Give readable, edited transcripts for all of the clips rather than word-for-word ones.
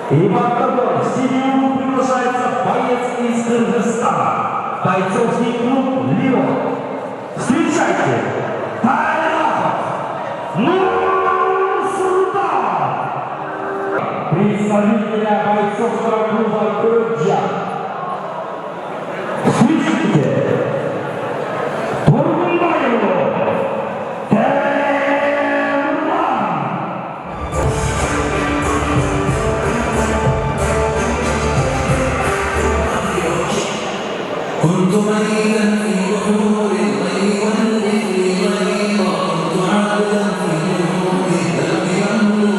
И в октагон в синюю приглашается боец из Кыргызстана, бойцовский клуб «Лион». Встречайте, Тайлахов Нурсултан, представителя бойцовского клуба «Кырджак». Встречайте, Тургунбаеву كنت مريدا في بحور الغيب والإثم غريقا كنت عابدا في جنوب الدم يملو.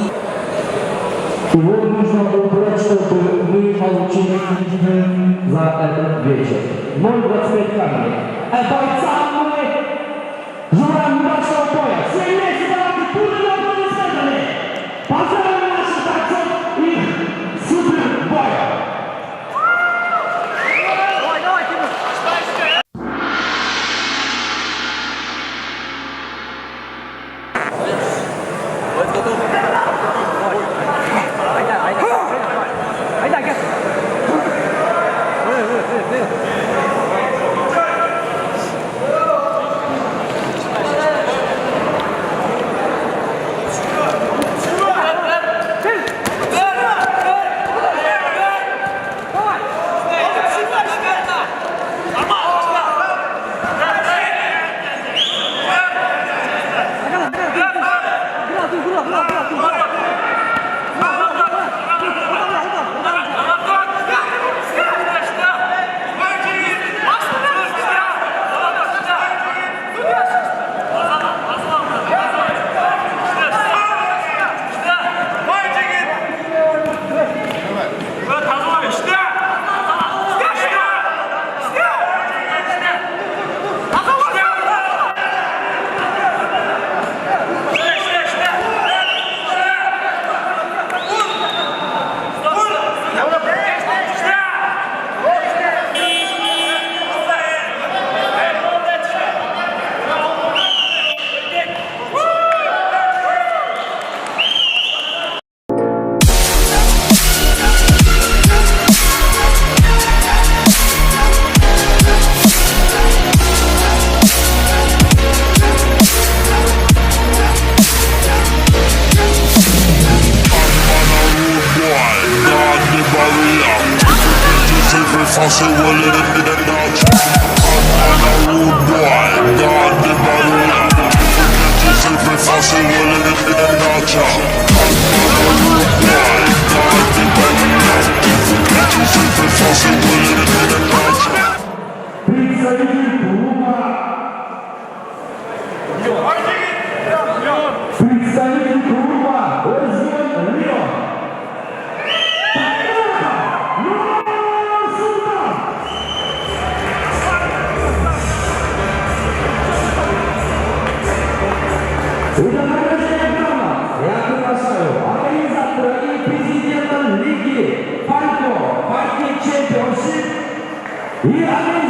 Вот нужно убрать, чтобы мы получили деньги за этот вечер. 0,25 камней. Бойца мы желаем удачного боя. Все вместе давайте бурными аплодисментами поздравим наших бойцов их супер боя. Français, well, it ain't that much. I'm a rude boy, God the barrier. Just every Français, well, it ain't that much. I'm a rude boy, God the barrier. Just every Français, well, it ain't that much. Представитель клуба «Озерный Лион». Для награждения грама я приглашаю организатора и президента лиги «Фалько Fighting Championship» и организатора